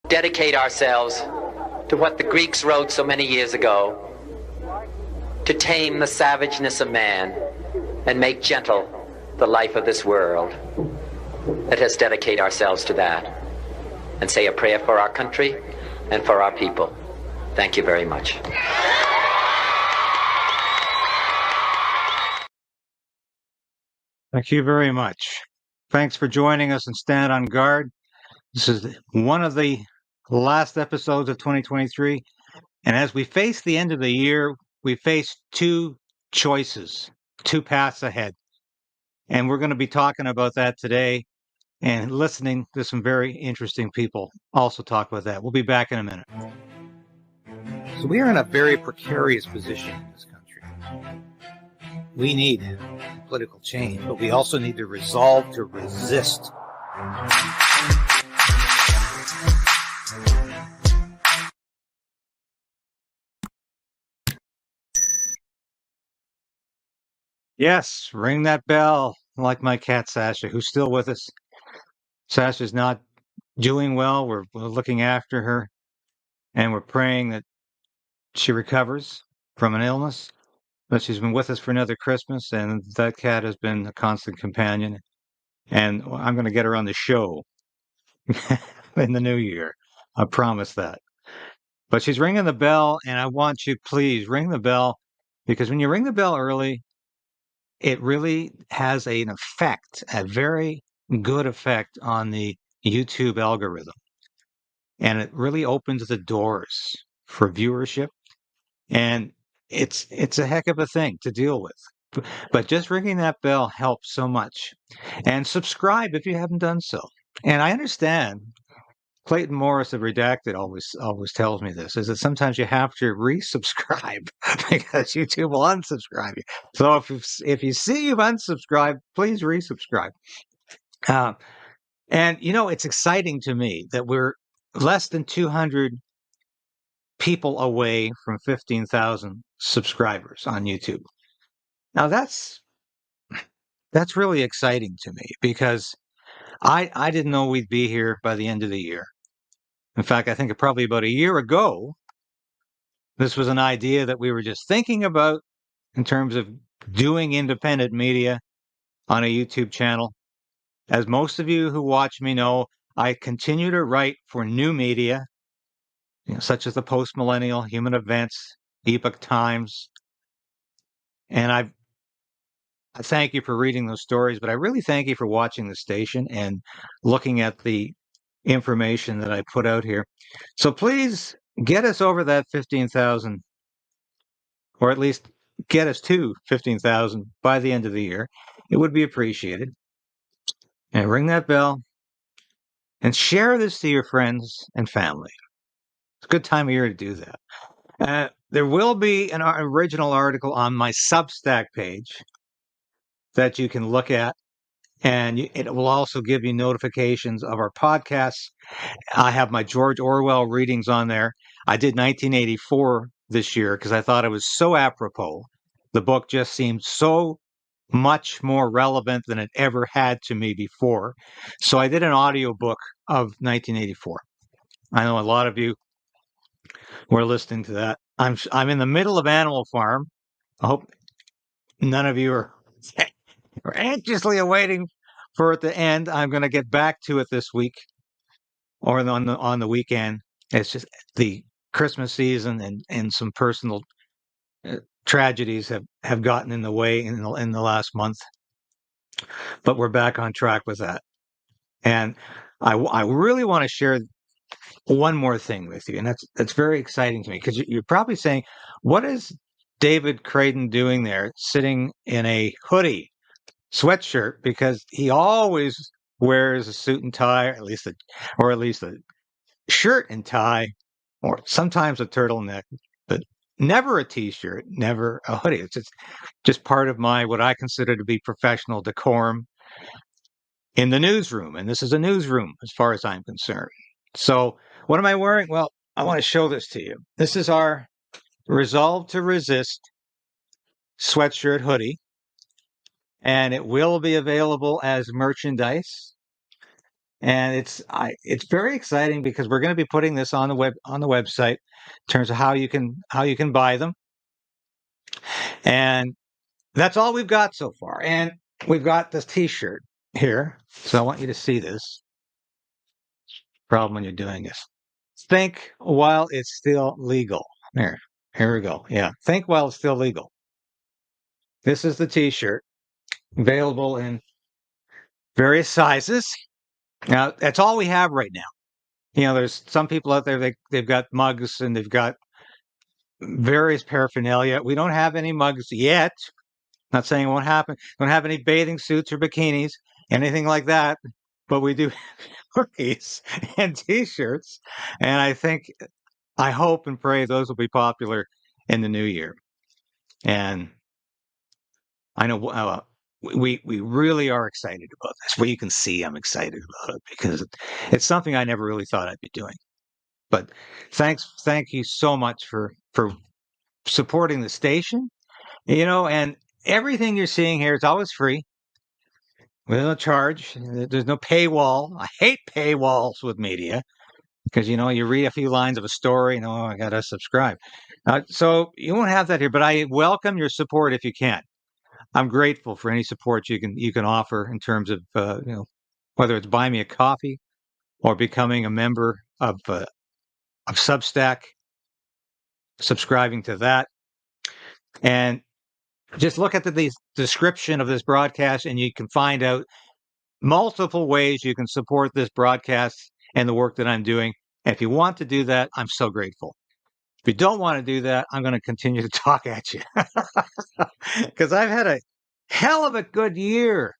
Dedicate ourselves to what the Greeks wrote so many years ago, to tame the savageness of man and make gentle the life of this world. Let us dedicate ourselves to that and say a prayer for our country and for our people. Thank you very much. Thank you very much. Thanks for joining us and Stand on Guard. This is one of the last episodes of 2023. And as we face the end of the year, we face two choices, two paths ahead. And we're going to be talking about that today and listening to some very interesting people also talk about that. We'll be back in a minute. So we are in a very precarious position in this country. We need political change, but we also need to resolve to resist. Yes, ring that bell, like my cat Sasha, who's still with us. Sasha's not doing well. We're looking after her, and we're praying that she recovers from an illness. But she's been with us for another Christmas, and that cat has been a constant companion. And I'm going to get her on the show in the new year. I promise that. But she's ringing the bell, and I want you, please, ring the bell, because when you ring the bell early, it really has an effect, a very good effect on the YouTube algorithm. And it really opens the doors for viewership. And it's a heck of a thing to deal with. But just ringing that bell helps so much. And subscribe if you haven't done so. And I understand Clayton Morris of Redacted always tells me this, is that sometimes you have to resubscribe because YouTube will unsubscribe you. So if you see you've unsubscribed, please resubscribe. And it's exciting to me that we're less than 200 people away from 15,000 subscribers on YouTube. Now that's really exciting to me because I didn't know we'd be here by the end of the year. In fact, I think probably about a year ago, this was an idea that we were just thinking about in terms of doing independent media on a YouTube channel. As most of you who watch me know, I continue to write for new media, such as the Post-Millennial, Human Events, Epoch Times. And I thank you for reading those stories, but I really thank you for watching the station and looking at the information that I put out here. So please get us over that 15,000, or at least get us to 15,000 by the end of the year. It would be appreciated. And ring that bell and share this to your friends and family. It's a good time of year to do that. There will be an original article on my Substack page that you can look at. And it will also give you notifications of our podcasts. I have my George Orwell readings on there. I did 1984 this year because I thought it was so apropos. The book just seemed so much more relevant than it ever had to me before. So I did an audiobook of 1984. I know a lot of you were listening to that. I'm in the middle of Animal Farm. I hope none of you are anxiously awaiting for it to end. I'm going to get back to it this week or on the weekend. It's just the Christmas season and some personal tragedies have gotten in the way in the last month. But we're back on track with that. And I really want to share one more thing with you, and that's very exciting to me because you're probably saying, what is David Krayden doing there, sitting in a hoodie, sweatshirt, because he always wears a suit and tie, or at least a shirt and tie, or sometimes a turtleneck, but never a t-shirt, never a hoodie. It's just part of what I consider to be professional decorum in the newsroom. And this is a newsroom as far as I'm concerned. So what am I wearing? Well, I want to show this to you. This is our Resolve to Resist sweatshirt hoodie. And it will be available as merchandise. And it's very exciting because we're going to be putting this on the website in terms of how you can buy them. And that's all we've got so far. And we've got this T-shirt here. So I want you to see this. Problem when you're doing this. Think while it's still legal. Here we go. Yeah. Think while it's still legal. This is the T-shirt, available in various sizes. Now, that's all we have right now. There's some people out there, they've got mugs and they've got various paraphernalia. We don't have any mugs yet. Not saying it won't happen. Don't have any bathing suits or bikinis, anything like that. But we do have hoodies and T-shirts. And I hope and pray those will be popular in the new year. And I know we really are excited about this. Well, you can see I'm excited about it because it's something I never really thought I'd be doing. But thank you so much for supporting the station. And everything you're seeing here is always free. With no charge. There's no paywall. I hate paywalls with media because, you read a few lines of a story and, I got to subscribe. So you won't have that here, but I welcome your support if you can. I'm grateful for any support you can offer in terms of, whether it's buying me a coffee or becoming a member of Substack, subscribing to that. And just look at the description of this broadcast and you can find out multiple ways you can support this broadcast and the work that I'm doing. And if you want to do that, I'm so grateful. If you don't want to do that, I'm going to continue to talk at you because I've had a hell of a good year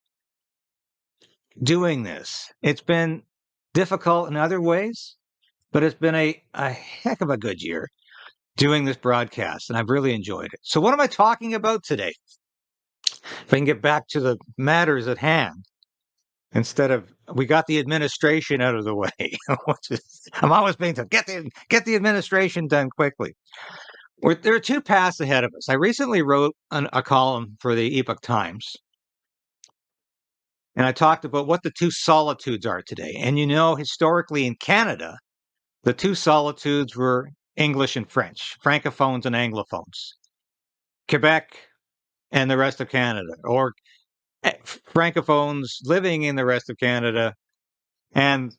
doing this. It's been difficult in other ways, but it's been a heck of a good year doing this broadcast, and I've really enjoyed it. So what am I talking about today? If I can get back to the matters at hand, instead of we got the administration out of the way. I'm always being told, get the administration done quickly. There are two paths ahead of us. I recently wrote a column for the Epoch Times, and I talked about what the two solitudes are today. And historically in Canada, the two solitudes were English and French, francophones and anglophones, Quebec and the rest of Canada, or francophones living in the rest of Canada and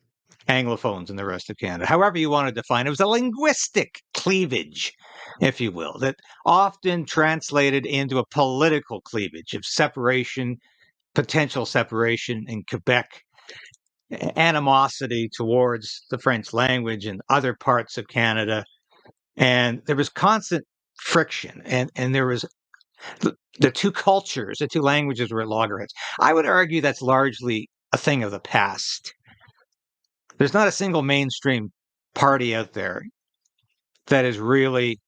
anglophones in the rest of Canada. However you want to define it, it was a linguistic cleavage, if you will, that often translated into a political cleavage of separation, potential separation in Quebec, animosity towards the French language and other parts of Canada. And there was constant friction, and there was the two cultures, the two languages were at loggerheads. I would argue that's largely a thing of the past. There's not a single mainstream party out there that is really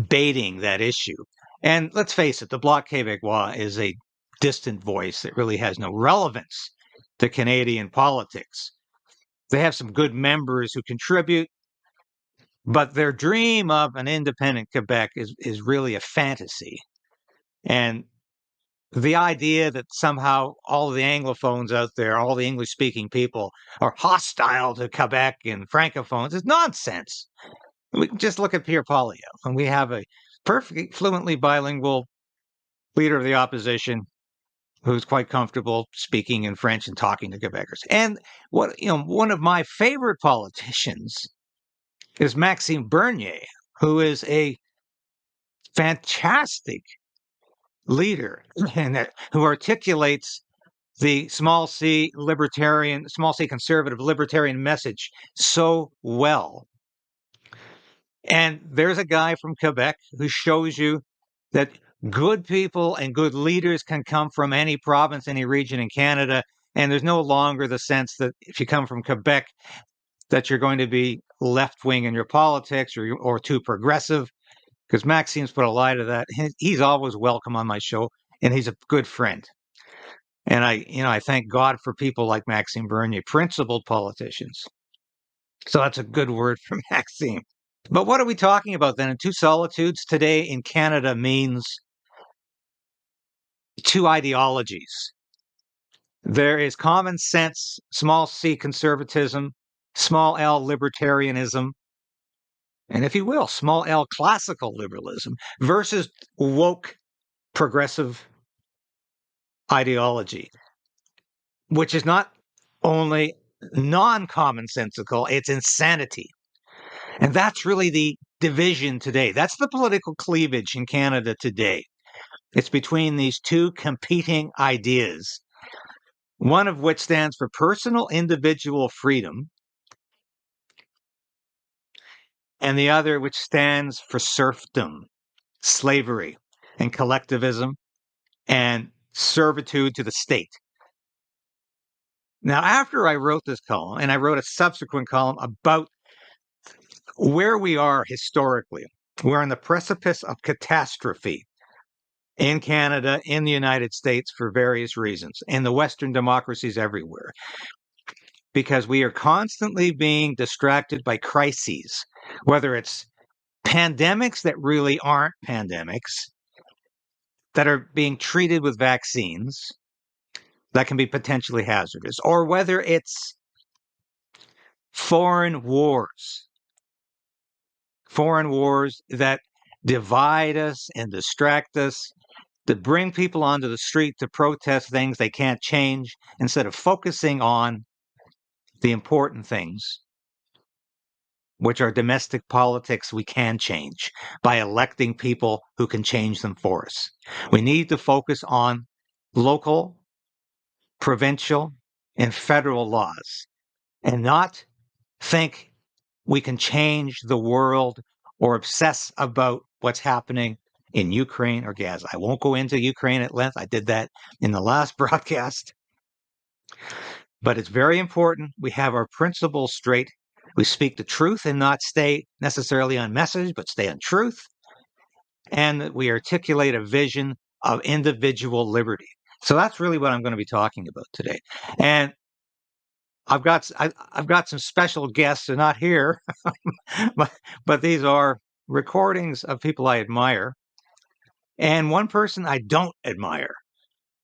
baiting that issue. And let's face it, the Bloc Québécois is a distant voice that really has no relevance to Canadian politics. They have some good members who contribute, but their dream of an independent Quebec is really a fantasy. And the idea that somehow all of the Anglophones out there, all the English-speaking people, are hostile to Quebec and Francophones is nonsense. We can just look at Pierre Poilievre, and we have a perfectly fluently bilingual leader of the opposition who's quite comfortable speaking in French and talking to Quebecers. And one of my favorite politicians is Maxime Bernier, who is a fantastic leader and who articulates the small c conservative libertarian message so well. And there's a guy from Quebec who shows you that good people and good leaders can come from any province, any region in Canada. And there's no longer the sense that if you come from Quebec, that you're going to be left-wing in your politics or too progressive, because Maxime's put a lie to that. He's always welcome on my show, and he's a good friend. And I thank God for people like Maxime Bernier, principled politicians. So that's a good word for Maxime. But what are we talking about then? And Two Solitudes today in Canada means two ideologies There is common sense, small c conservatism, small l libertarianism, and if you will, small l classical liberalism versus woke progressive ideology, which is not only non-commonsensical, it's insanity. And that's really the division today. That's the political cleavage in Canada today. It's between these two competing ideas, one of which stands for personal individual freedom, and the other which stands for serfdom, slavery, and collectivism, and servitude to the state. Now, after I wrote this column, and I wrote a subsequent column about where we are historically, we're on the precipice of catastrophe in Canada, in the United States, for various reasons, and the Western democracies everywhere, because we are constantly being distracted by crises, whether it's pandemics that really aren't pandemics, that are being treated with vaccines that can be potentially hazardous, or whether it's foreign wars that divide us and distract us, to bring people onto the street to protest things they can't change instead of focusing on the important things, which are domestic politics we can change by electing people who can change them for us. We need to focus on local, provincial, and federal laws and not think we can change the world or obsess about what's happening in Ukraine or Gaza. I won't go into Ukraine at length. I did that in the last broadcast. But it's very important we have our principles straight. We speak the truth and not stay necessarily on message, but stay on truth. And that we articulate a vision of individual liberty. So that's really what I'm going to be talking about today. And I've got some special guests. They're not here, but these are recordings of people I admire. And one person I don't admire,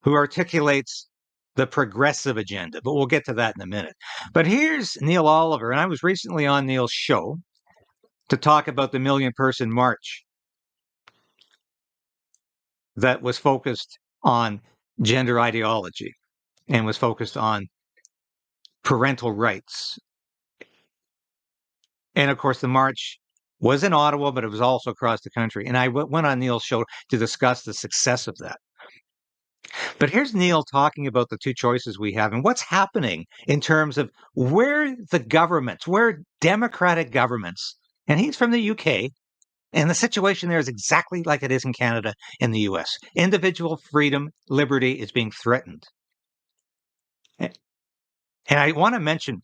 who articulates the progressive agenda, but we'll get to that in a minute. But here's Neil Oliver, and I was recently on Neil's show to talk about the million-person march that was focused on gender ideology and was focused on parental rights. And of course, the march was in Ottawa, but it was also across the country. And I went on Neil's show to discuss the success of that. But here's Neil talking about the two choices we have and what's happening in terms of where the governments, where democratic governments, and he's from the UK, and the situation there is exactly like it is in Canada and the US. Individual freedom, liberty is being threatened. And I want to mention,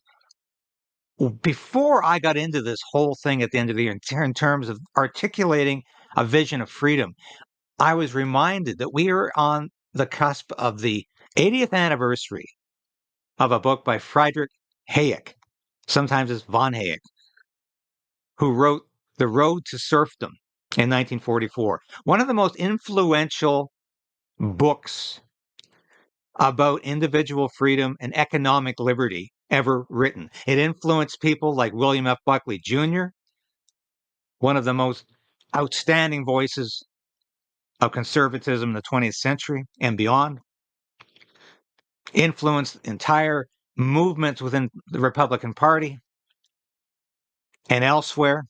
before I got into this whole thing at the end of the year, in terms of articulating a vision of freedom, I was reminded that we are on the cusp of the 80th anniversary of a book by Friedrich Hayek, sometimes it's von Hayek, who wrote The Road to Serfdom in 1944. One of the most influential books about individual freedom and economic liberty ever written. It influenced people like William F. Buckley Jr., one of the most outstanding voices of conservatism in the 20th century and beyond. Influenced entire movements within the Republican Party and elsewhere,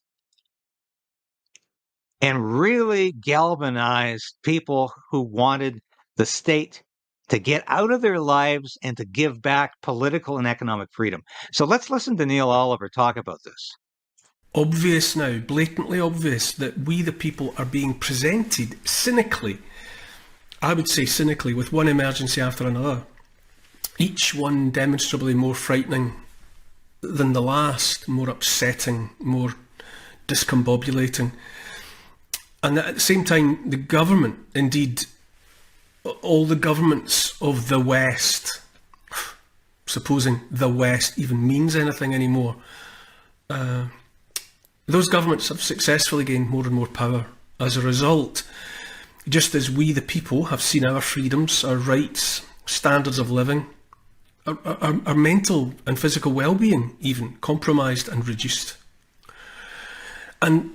and really galvanized people who wanted the state to get out of their lives and to give back political and economic freedom. So let's listen to Neil Oliver talk about this. Obvious now, blatantly obvious, that we the people are being presented cynically, I would say cynically, with one emergency after another, each one demonstrably more frightening than the last, more upsetting, more discombobulating. And at the same time, the government, indeed all the governments of the West, supposing the West even means anything anymore, those governments have successfully gained more and more power. As a result, just as we the people have seen our freedoms, our rights, standards of living our mental and physical well-being even compromised and reduced. And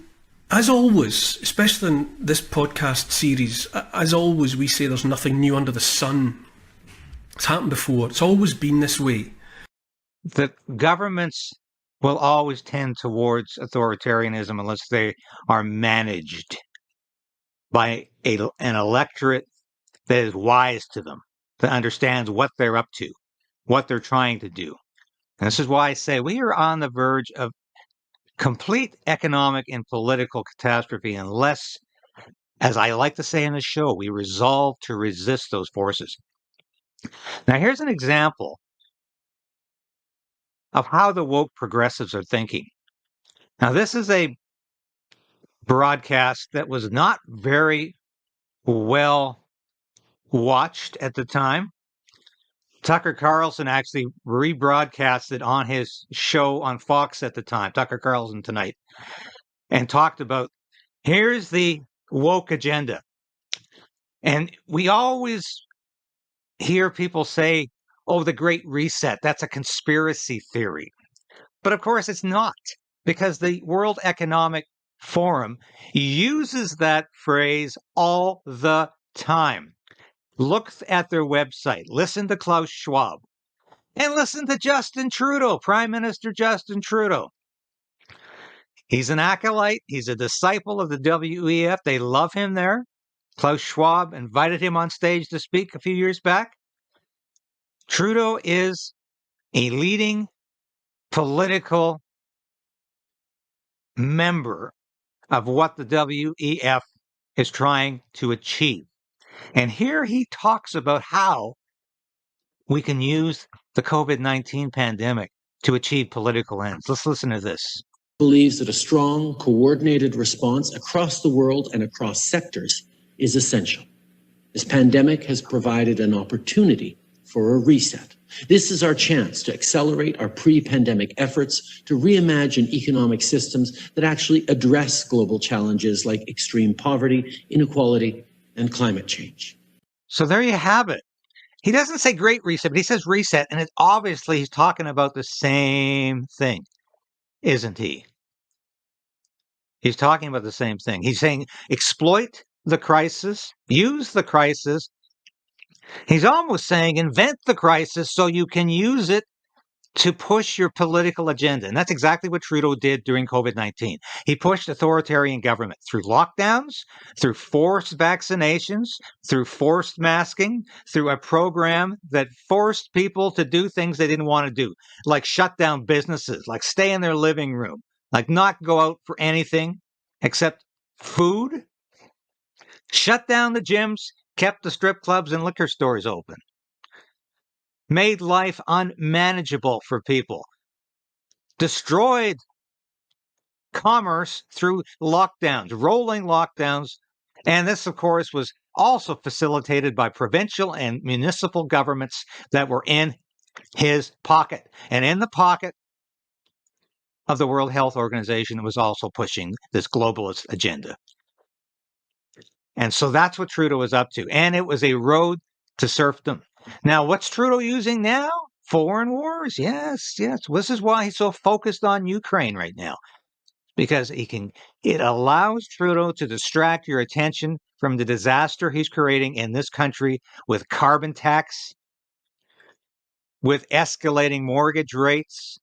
as always, especially in this podcast series, as always, we say there's nothing new under the sun. It's happened before. It's always been this way. That governments will always tend towards authoritarianism unless they are managed by an electorate that is wise to them, that understands what they're up to, what they're trying to do. And this is why I say we are on the verge of complete economic and political catastrophe unless, as I like to say in the show, we resolve to resist those forces. Now, here's an example of how the woke progressives are thinking. Now, this is a broadcast that was not very well watched at the time. Tucker Carlson actually rebroadcast it on his show on Fox at the time, Tucker Carlson Tonight, and talked about, here's the woke agenda. And we always hear people say, oh, the Great Reset, that's a conspiracy theory. But of course it's not, because the World Economic Forum uses that phrase all the time. Look at their website, listen to Klaus Schwab, and listen to Justin Trudeau, Prime Minister Justin Trudeau. He's an acolyte. He's a disciple of the WEF. They love him there. Klaus Schwab invited him on stage to speak a few years back. Trudeau is a leading political member of what the WEF is trying to achieve. And here he talks about how we can use the COVID-19 pandemic to achieve political ends. Let's listen to this. Believes that a strong, coordinated response across the world and across sectors is essential. This pandemic has provided an opportunity for a reset. This is our chance to accelerate our pre-pandemic efforts to reimagine economic systems that actually address global challenges like extreme poverty, inequality, and climate change. So there you have it. He doesn't say Great Reset, but he says reset, and obviously he's talking about the same thing, isn't he? He's talking about the same thing. He's saying exploit the crisis, use the crisis. He's almost saying invent the crisis so you can use it to push your political agenda. And that's exactly what Trudeau did during COVID-19. He pushed authoritarian government through lockdowns, through forced vaccinations, through forced masking, through a program that forced people to do things they didn't want to do, like shut down businesses, like stay in their living room, like not go out for anything except food, shut down the gyms, kept the strip clubs and liquor stores open, made life unmanageable for people, destroyed commerce through lockdowns, rolling lockdowns. And this, of course, was also facilitated by provincial and municipal governments that were in his pocket. And in the pocket of the World Health Organization, it was also pushing this globalist agenda. And so that's what Trudeau was up to. And it was a road to serfdom. Now, what's Trudeau using now? Foreign wars. Yes, yes. This is why he's so focused on Ukraine right now. Because it allows Trudeau to distract your attention from the disaster he's creating in this country with carbon tax, with escalating mortgage rates,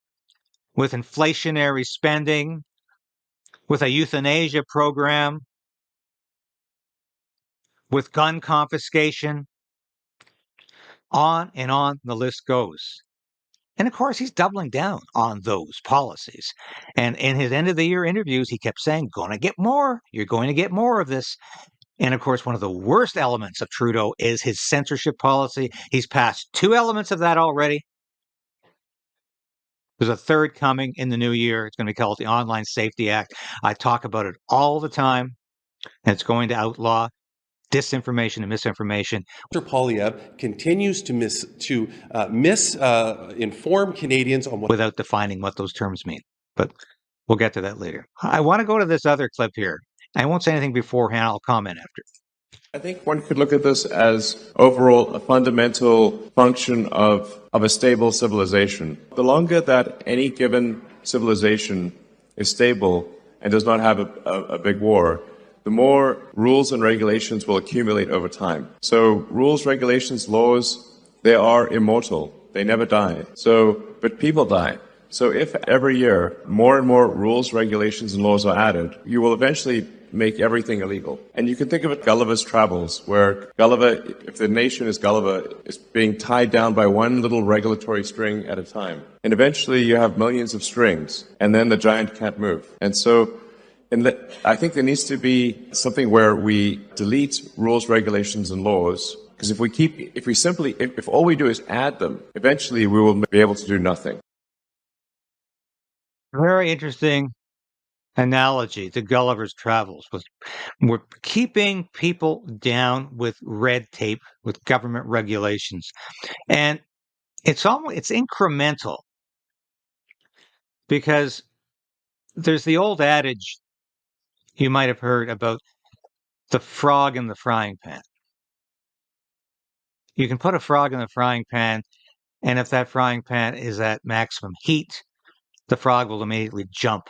with inflationary spending, with a euthanasia program, with gun confiscation, on and on the list goes. And of course, he's doubling down on those policies. And in his end of the year interviews, he kept saying, gonna get more. You're going to get more of this. And of course, one of the worst elements of Trudeau is his censorship policy. He's passed 2 elements of that already. There's a third coming in the new year. It's going to be called the Online Safety Act. I talk about it all the time. And it's going to outlaw disinformation and misinformation. Mr. Poilievre continues to misinform Canadians on what without defining what those terms mean. But we'll get to that later. I want to go to this other clip here. I won't say anything beforehand. I'll comment after. I think one could look at this as overall a fundamental function of a stable civilization. The longer that any given civilization is stable and does not have a big war, the more rules and regulations will accumulate over time. So rules, regulations, laws, they are immortal. They never die. But people die. So if every year more and more rules, regulations, and laws are added, you will eventually make everything illegal. And you can think of it Gulliver's Travels, where Gulliver, if the nation is Gulliver, is being tied down by one little regulatory string at a time. And eventually you have millions of strings, and then the giant can't move. And so I think there needs to be something where we delete rules, regulations, and laws, because if all we do is add them, eventually we will be able to do nothing. Very interesting analogy to Gulliver's Travels. We're keeping people down with red tape, with government regulations, and it's incremental, because there's the old adage you might have heard about the frog in the frying pan. You can put a frog in the frying pan, and if that frying pan is at maximum heat, the frog will immediately jump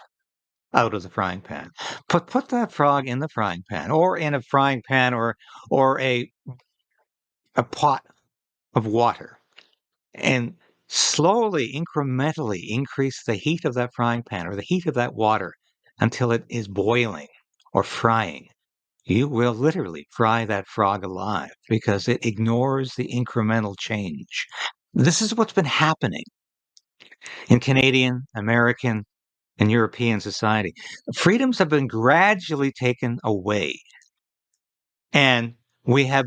out of the frying pan. Put that frog in the frying pan, or in a frying pan, or a pot of water, and slowly, incrementally increase the heat of that frying pan or the heat of that water until it is boiling or frying. You will literally fry that frog alive because it ignores the incremental change. This is what's been happening in Canadian, American, and European society. Freedoms have been gradually taken away, and we have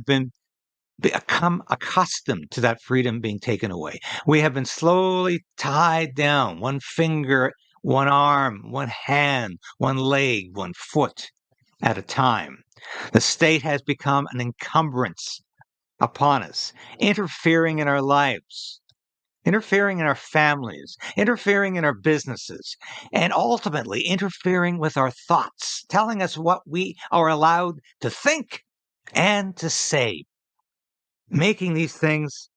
become accustomed to that freedom being taken away. We have been slowly tied down, one finger, one arm, one hand, one leg, one foot at a time. The state has become an encumbrance upon us, interfering in our lives, interfering in our families, interfering in our businesses, and ultimately interfering with our thoughts, telling us what we are allowed to think and to say, making these things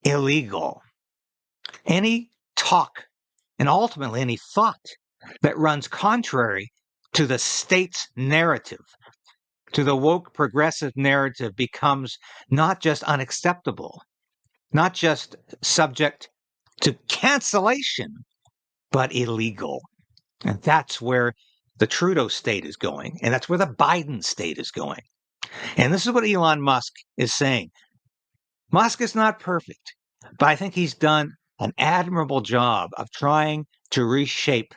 illegal. Any talk and ultimately any thought that runs contrary to the state's narrative, to the woke progressive narrative, becomes not just unacceptable, not just subject to cancellation, but illegal. And that's where the Trudeau state is going. And that's where the Biden state is going. And this is what Elon Musk is saying. Musk is not perfect, but I think he's done an admirable job of trying to reshape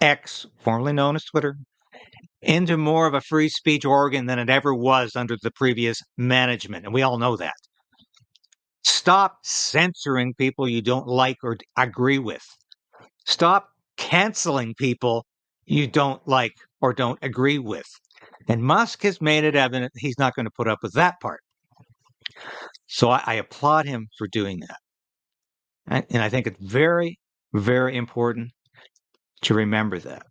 X, formerly known as Twitter, into more of a free speech organ than it ever was under the previous management. And we all know that. Stop censoring people you don't like or agree with. Stop canceling people you don't like or don't agree with. And Musk has made it evident he's not going to put up with that part. So I applaud him for doing that. And I think it's very, very important to remember that.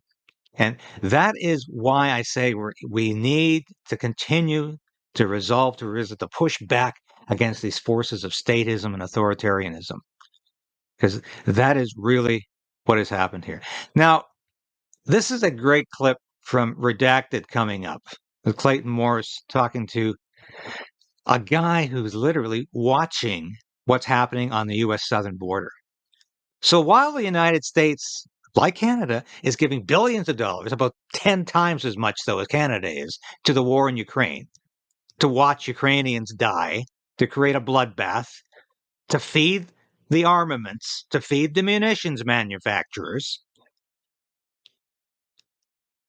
And that is why I say we need to continue to resolve to push back against these forces of statism and authoritarianism, because that is really what has happened here. Now, this is a great clip from Redacted coming up with Clayton Morris talking to a guy who's literally watching what's happening on the U.S. southern border. So while the United States, like Canada, is giving billions of dollars, about 10 times as much so as Canada is, to the war in Ukraine, to watch Ukrainians die, to create a bloodbath, to feed the armaments, to feed the munitions manufacturers,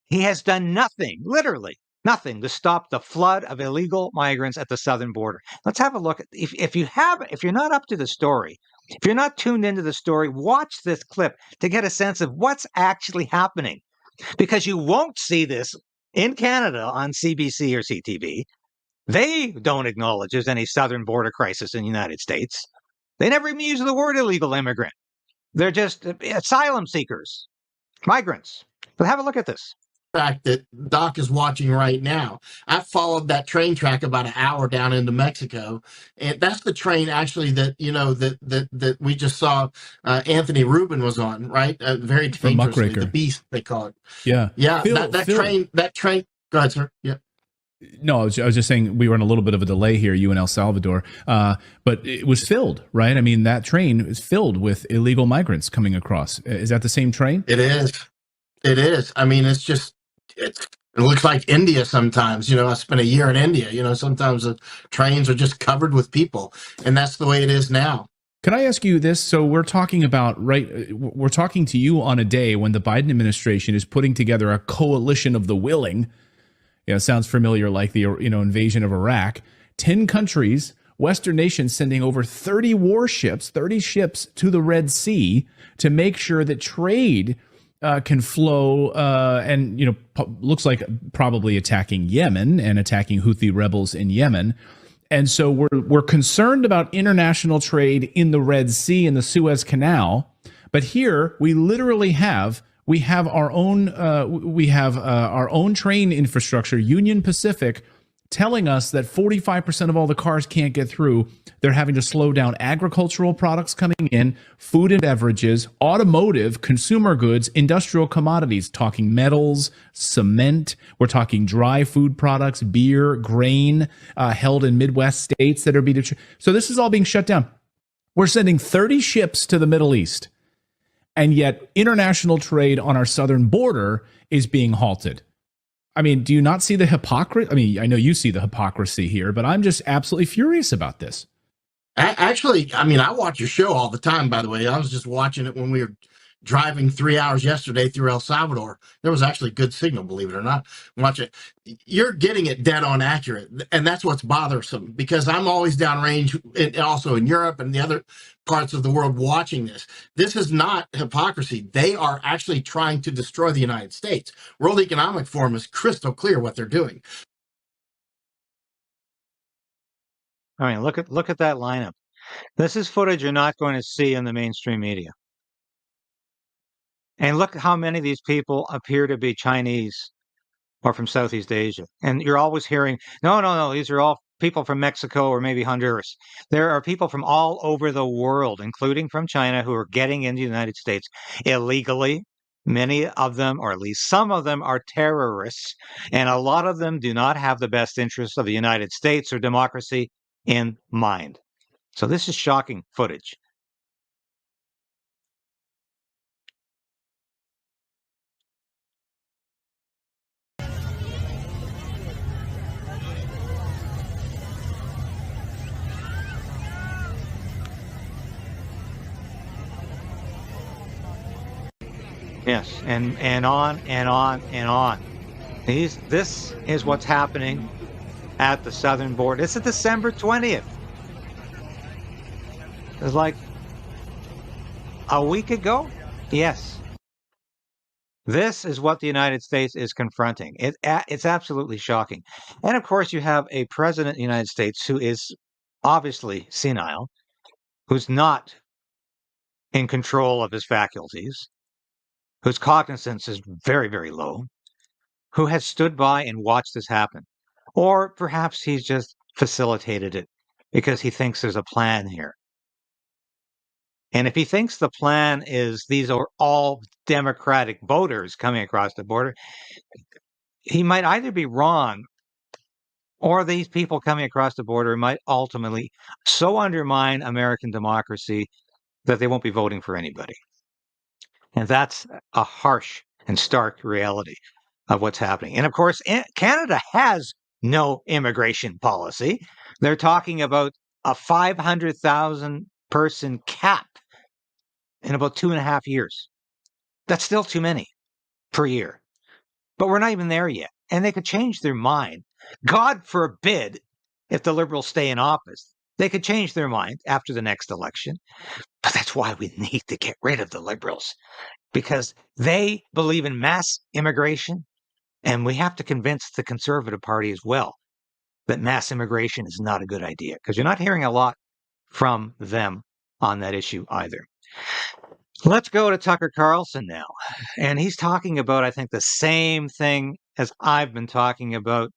he has done nothing, literally nothing, to stop the flood of illegal migrants at the southern border. Let's have a look. If you're not up to the story, if you're not tuned into the story, watch this clip to get a sense of what's actually happening, because you won't see this in Canada on CBC or CTV. They don't acknowledge there's any southern border crisis in the United States. They never even use the word illegal immigrant. They're just asylum seekers, migrants. But have a look at this. track that Doc is watching right now. I followed that train track about an hour down into Mexico, and that's the train actually that that we just saw. Anthony Rubin was on, right? Very dangerously, the Beast they call it. Yeah, that train. Go ahead, sir. Yeah. No, I was just saying we were in a little bit of a delay here, you and El Salvador, but it was filled, right? I mean, that train is filled with illegal migrants coming across. Is that the same train? It is. It is. I mean, it looks like India sometimes. I spent a year in India. Sometimes the trains are just covered with people, and that's the way it is now. Can I ask you this? So we're talking to you on a day when the Biden administration is putting together a coalition of the willing. Sounds familiar, like the invasion of Iraq. 10 countries, Western nations, sending over 30 warships, 30 ships to the Red Sea to make sure that trade can flow, and looks like probably attacking Yemen and attacking Houthi rebels in Yemen. And so we're concerned about international trade in the Red Sea and the Suez Canal, but here we literally have our own our own train infrastructure, Union Pacific, telling us that 45% of all the cars can't get through. They're having to slow down agricultural products coming in, food and beverages, automotive, consumer goods, industrial commodities, talking metals, cement. We're talking dry food products, beer, grain, held in Midwest states that are being. So this is all being shut down. We're sending 30 ships to the Middle East, and yet international trade on our southern border is being halted. I mean, do you not see the hypocrisy? I mean, I know you see the hypocrisy here, but I'm just absolutely furious about this. Actually, I mean, I watch your show all the time, by the way. I was just watching it when we were driving 3 hours yesterday through El Salvador. There was actually good signal, believe it or not. Watch it. You're getting it dead on accurate. And that's what's bothersome, because I'm always downrange, and also in Europe and the other parts of the world watching this. This is not hypocrisy. They are actually trying to destroy the United States. World Economic Forum is crystal clear what they're doing. I mean, look at that lineup. This is footage you're not going to see in the mainstream media. And look how many of these people appear to be Chinese or from Southeast Asia. And you're always hearing, no, these are all people from Mexico or maybe Honduras. There are people from all over the world, including from China, who are getting into the United States illegally. Many of them, or at least some of them, are terrorists. And a lot of them do not have the best interests of the United States or democracy in mind. So this is shocking footage. Yes, and on and on and on. This is what's happening at the southern border. It's December 20th. It's like a week ago. Yes. This is what the United States is confronting. It's absolutely shocking. And of course, you have a president of the United States who is obviously senile, who's not in control of his faculties, whose cognizance is very, very low, who has stood by and watched this happen. Or perhaps he's just facilitated it because he thinks there's a plan here. And if he thinks the plan is these are all Democratic voters coming across the border, he might either be wrong, or these people coming across the border might ultimately so undermine American democracy that they won't be voting for anybody. And that's a harsh and stark reality of what's happening. And of course, Canada has no immigration policy. They're talking about a 500,000 person cap in about 2.5 years. That's still too many per year. But we're not even there yet. And they could change their mind. God forbid, if the Liberals stay in office, they could change their mind after the next election. But that's why we need to get rid of the Liberals, because they believe in mass immigration. And we have to convince the Conservative Party as well that mass immigration is not a good idea, because you're not hearing a lot from them on that issue either. Let's go to Tucker Carlson now. And he's talking about, I think, the same thing as I've been talking about,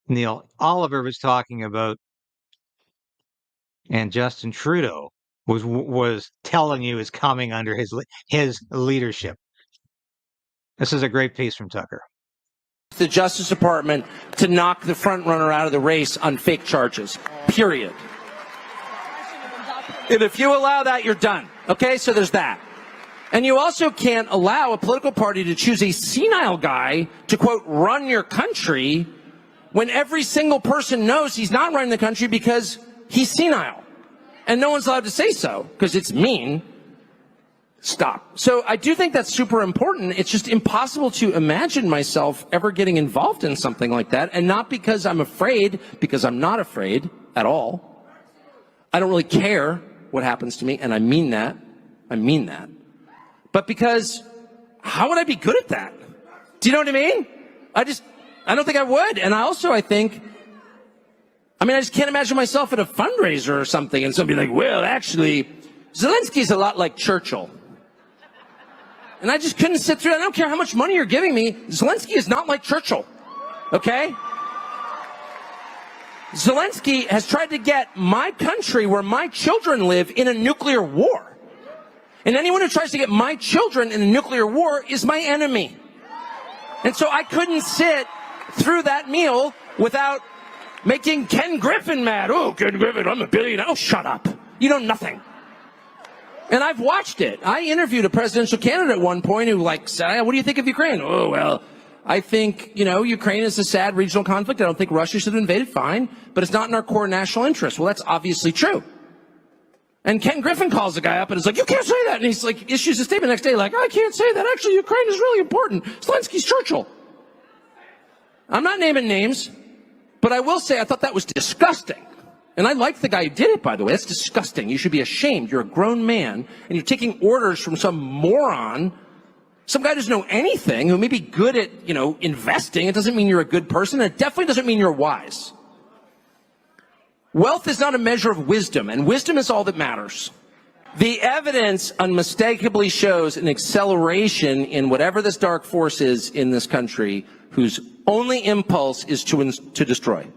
Neil Oliver was talking about, and Justin Trudeau was telling you is coming under his leadership. This is a great piece from Tucker. The Justice Department to knock the front runner out of the race on fake charges, period. And if you allow that, you're done. Okay, so there's that. And you also can't allow a political party to choose a senile guy to, quote, run your country when every single person knows he's not running the country because he's senile. And no one's allowed to say so because it's mean. Stop. So I do think that's super important. It's just impossible to imagine myself ever getting involved in something like that. And not because I'm afraid, because I'm not afraid at all. I don't really care what happens to me, and I mean that. I mean that. But because how would I be good at that? Do you know what I mean? I don't think I would. And I think, I just can't imagine myself at a fundraiser or something and somebody like, well, actually, Zelensky's a lot like Churchill. And I just couldn't sit through it. I don't care how much money you're giving me. Zelensky is not like Churchill. Okay? Zelensky has tried to get my country where my children live in a nuclear war. And anyone who tries to get my children in a nuclear war is my enemy. And so I couldn't sit through that meal without making Ken Griffin mad. Oh, Ken Griffin, I'm a billionaire. Oh, shut up. You know nothing. And I've watched it. I interviewed a presidential candidate at one point who said, what do you think of Ukraine? Oh, well, I think, Ukraine is a sad regional conflict. I don't think Russia should have invaded. Fine. But it's not in our core national interest. Well, that's obviously true. And Ken Griffin calls the guy up and is like, you can't say that. And he's like, issues a statement the next day like, I can't say that. Actually, Ukraine is really important. Zelensky's Churchill. I'm not naming names, but I will say I thought that was disgusting. And I like the guy who did it, by the way. That's disgusting. You should be ashamed. You're a grown man, and you're taking orders from some moron, some guy who doesn't know anything, who may be good at, investing. It doesn't mean you're a good person, and it definitely doesn't mean you're wise. Wealth is not a measure of wisdom, and wisdom is all that matters. The evidence unmistakably shows an acceleration in whatever this dark force is in this country, whose only impulse is to destroy.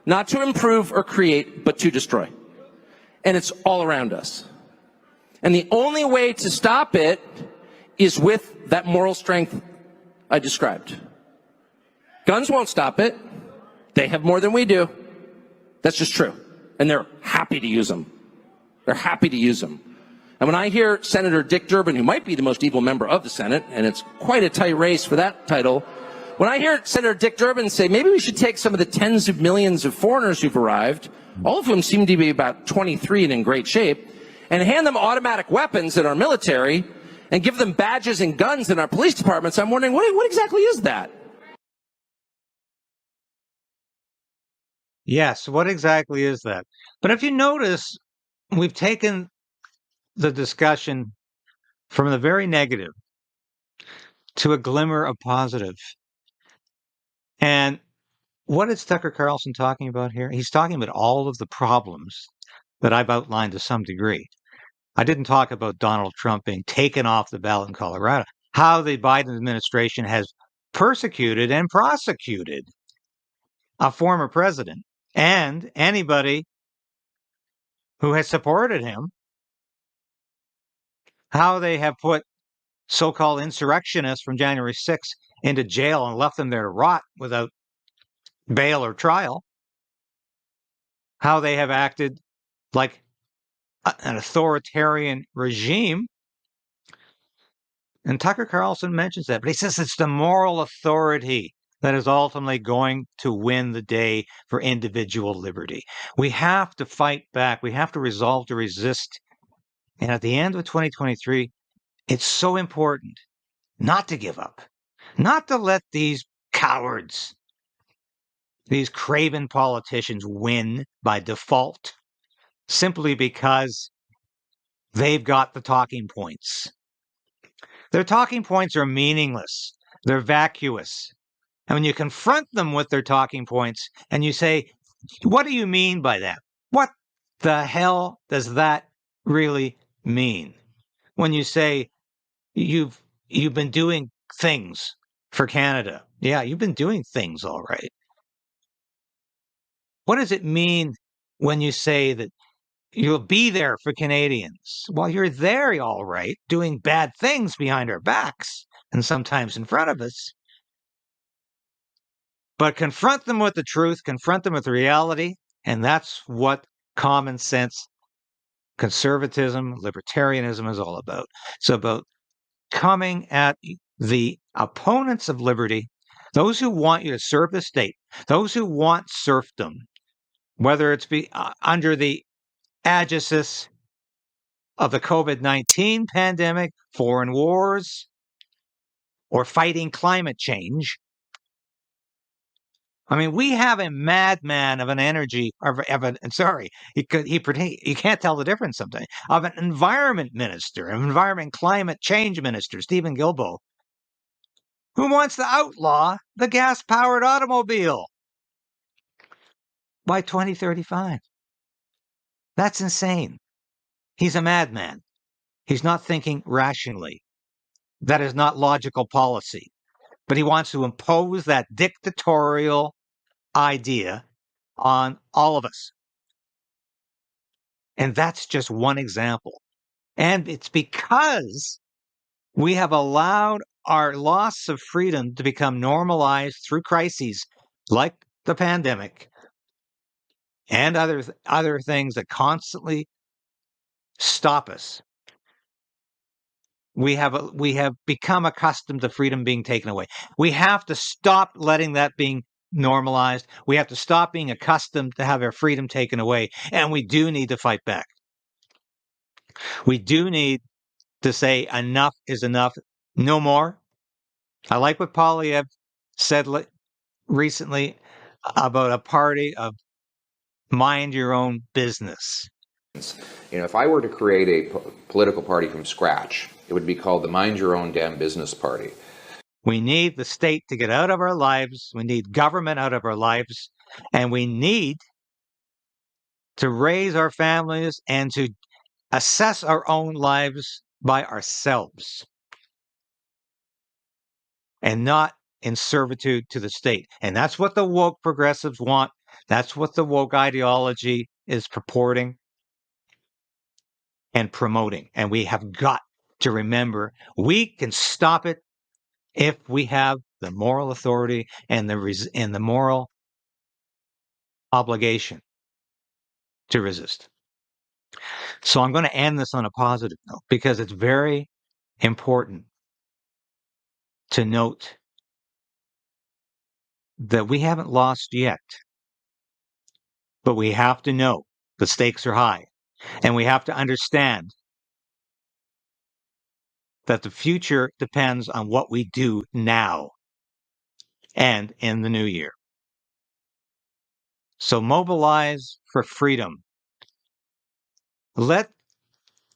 Not to improve or create, but to destroy. And it's all around us. And the only way to stop it is with that moral strength I described. Guns won't stop it. They have more than we do. That's just true. And they're happy to use them. They're happy to use them. And when I hear Senator Dick Durbin, who might be the most evil member of the Senate, and it's quite a tight race for that title, when I hear Senator Dick Durbin say, maybe we should take some of the tens of millions of foreigners who've arrived, all of whom seem to be about 23 and in great shape, and hand them automatic weapons in our military, and give them badges and guns in our police departments, I'm wondering, what exactly is that? Yes, what exactly is that? But if you notice, we've taken the discussion from the very negative to a glimmer of positive. And what is Tucker Carlson talking about here? He's talking about all of the problems that I've outlined to some degree. I didn't talk about Donald Trump being taken off the ballot in Colorado, how the Biden administration has persecuted and prosecuted a former president and anybody who has supported him, how they have put so-called insurrectionists from January 6th into jail and left them there to rot without bail or trial, how they have acted like an authoritarian regime. And Tucker Carlson mentions that, but he says it's the moral authority that is ultimately going to win the day for individual liberty. We have to fight back. We have to resolve to resist. And at the end of 2023, it's so important not to give up, not to let these cowards, these craven politicians win by default simply because they've got the talking points. Their talking points are meaningless. They're vacuous. And when you confront them with their talking points and you say, what do you mean by that? What the hell does that really mean? when you say you've been doing things for Canada. Yeah, you've been doing things all right. What does it mean when you say that you'll be there for Canadians? Well, you're there all right, doing bad things behind our backs and sometimes in front of us. But confront them with the truth, confront them with reality, and that's what common sense, conservatism, libertarianism is all about. It's about coming at the opponents of liberty, those who want you to serve the state, those who want serfdom, whether it's under the aegis of the COVID-19 pandemic, foreign wars, or fighting climate change. I mean, we have a madman of an energy, you can't tell the difference sometimes, of an environment minister, an environment climate change minister, Stephen Guilbeault, who wants to outlaw the gas-powered automobile by 2035. That's insane. He's a madman. He's not thinking rationally. That is not logical policy. But he wants to impose that dictatorial idea on all of us. And that's just one example. And it's because we have allowed our loss of freedom to become normalized through crises like the pandemic and other things that constantly stop us. We have become accustomed to freedom being taken away. We have to stop letting that being normalized. We have to stop being accustomed to have our freedom taken away. And we do need to fight back. We do need to say enough is enough. No more. I like what Poilievre said recently about a party of mind your own business. If I were to create a political party from scratch, it would be called the Mind Your Own Damn Business Party. We need the state to get out of our lives. We need government out of our lives. And we need to raise our families and to assess our own lives by ourselves and not in servitude to the state. And that's what the woke progressives want. That's what the woke ideology is purporting and promoting. And we have got to remember we can stop it if we have the moral authority and the moral obligation to resist. So I'm going to end this on a positive note because it's very important to note that we haven't lost yet, but we have to know the stakes are high, and we have to understand that the future depends on what we do now and in the new year. So mobilize for freedom. Let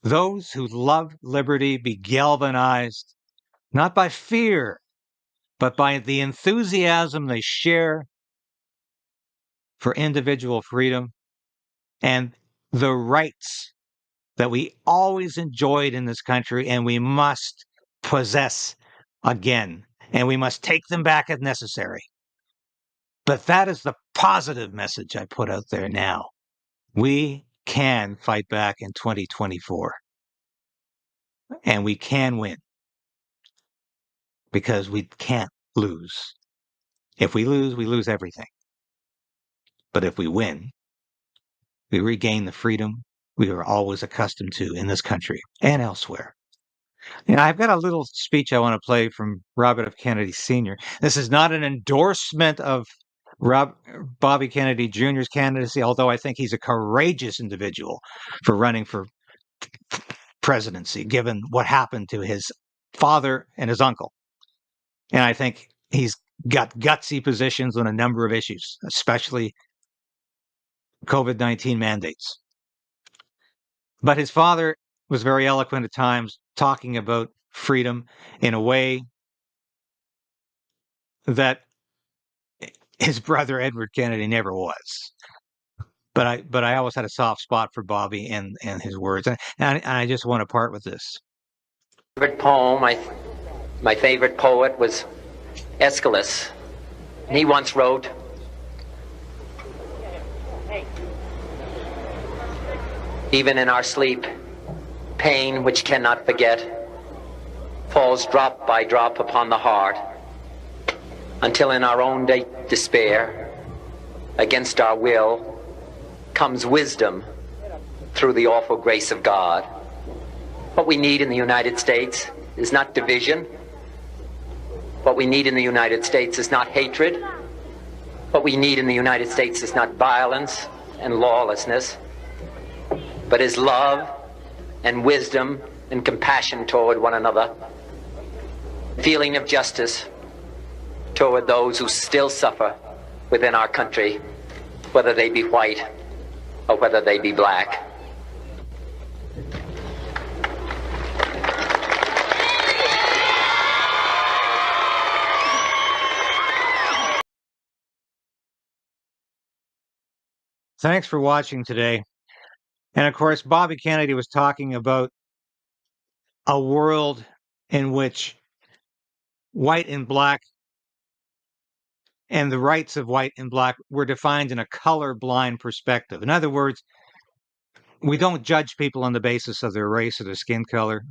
those who love liberty be galvanized, not by fear, but by the enthusiasm they share for individual freedom and the rights that we always enjoyed in this country and we must possess again, and we must take them back if necessary. But that is the positive message I put out there now. We can fight back in 2024, and we can win because we can't lose. If we lose everything. But if we win, we regain the freedom we were always accustomed to in this country and elsewhere. I've got a little speech I want to play from Robert F. Kennedy Sr. This is not an endorsement of Bobby Kennedy Jr.'s candidacy, although I think he's a courageous individual for running for presidency, given what happened to his father and his uncle. And I think he's got gutsy positions on a number of issues, especially COVID-19 mandates. But his father was very eloquent at times, talking about freedom in a way that his brother Edward Kennedy never was. But I always had a soft spot for Bobby and his words. And I just want to part with this. favorite poem, my favorite poet was Aeschylus. And he once wrote, "Even in our sleep, pain which cannot forget falls drop by drop upon the heart, until in our own despair, against our will, comes wisdom through the awful grace of God." What we need in the United States is not division. What we need in the United States is not hatred. What we need in the United States is not violence and lawlessness, but is love and wisdom and compassion toward one another, feeling of justice toward those who still suffer within our country, whether they be white or whether they be black. Thanks for watching today. And of course, Bobby Kennedy was talking about a world in which white and black and the rights of white and black were defined in a colorblind perspective. In other words, we don't judge people on the basis of their race or their skin color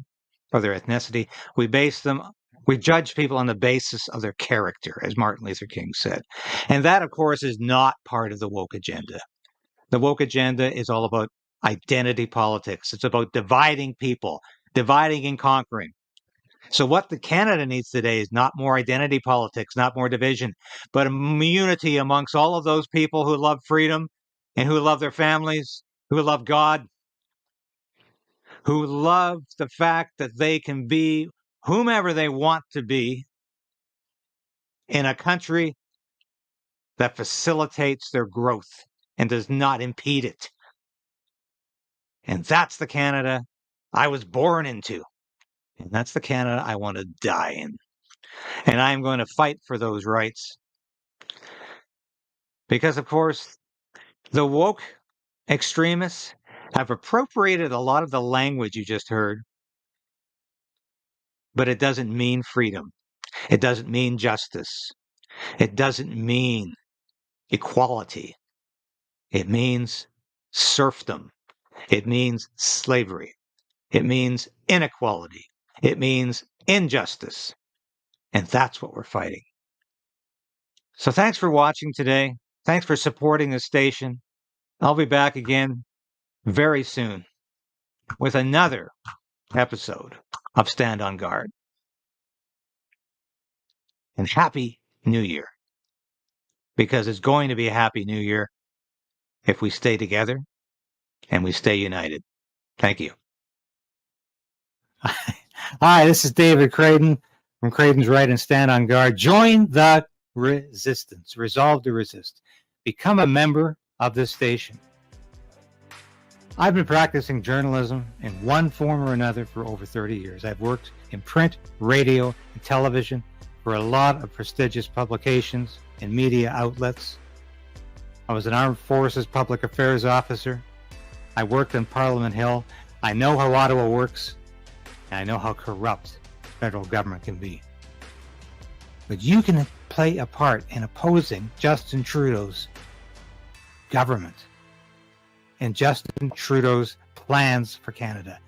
or their ethnicity. We judge people on the basis of their character, as Martin Luther King said. And that, of course, is not part of the woke agenda. The woke agenda is all about identity politics. It's about dividing people, dividing and conquering. So what the Canada needs today is not more identity politics, not more division, but a unity amongst all of those people who love freedom and who love their families, who love God, who love the fact that they can be whomever they want to be in a country that facilitates their growth and does not impede it. And that's the Canada I was born into. And that's the Canada I want to die in. And I'm going to fight for those rights. Because, of course, the woke extremists have appropriated a lot of the language you just heard. But it doesn't mean freedom. It doesn't mean justice. It doesn't mean equality. It means serfdom. It means slavery. It means inequality. It means injustice. And that's what we're fighting. So thanks for watching today. Thanks for supporting the station. I'll be back again very soon with another episode of Stand on Guard. And Happy New Year. Because it's going to be a Happy New Year if we stay together and we stay united. Thank you. Hi, this is David Crayden from Crayden's Right and Stand on Guard. Join the resistance. Resolve to resist. Become a member of this station. I've been practicing journalism in one form or another for over 30 years. I've worked in print, radio, and television for a lot of prestigious publications and media outlets. I was an Armed Forces Public Affairs officer. I worked in Parliament Hill. I know how Ottawa works, and I know how corrupt the federal government can be. But you can play a part in opposing Justin Trudeau's government and Justin Trudeau's plans for Canada.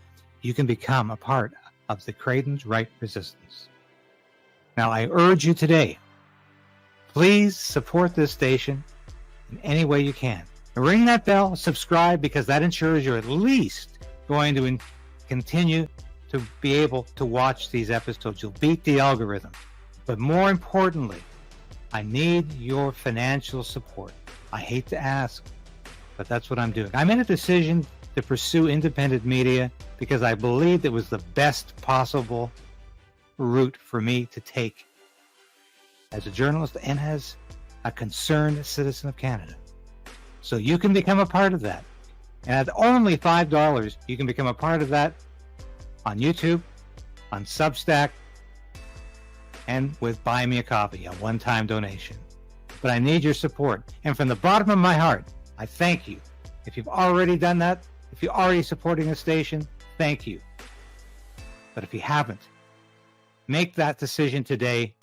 You can become a part of the Crayden's Right resistance. Now, I urge you today, please support this station in any way you can. Ring that bell, subscribe, because that ensures you're at least going to continue to be able to watch these episodes. You'll beat the algorithm. But more importantly, I need your financial support. I hate to ask, but that's what I'm doing. I made a decision to pursue independent media because I believed it was the best possible route for me to take as a journalist and as a concerned citizen of Canada. So you can become a part of that. And at only $5, you can become a part of that on YouTube, on Substack, and with Buy Me a Coffee, a one-time donation. But I need your support. And from the bottom of my heart, I thank you. If you've already done that, if you're already supporting the station, thank you. But if you haven't, make that decision today.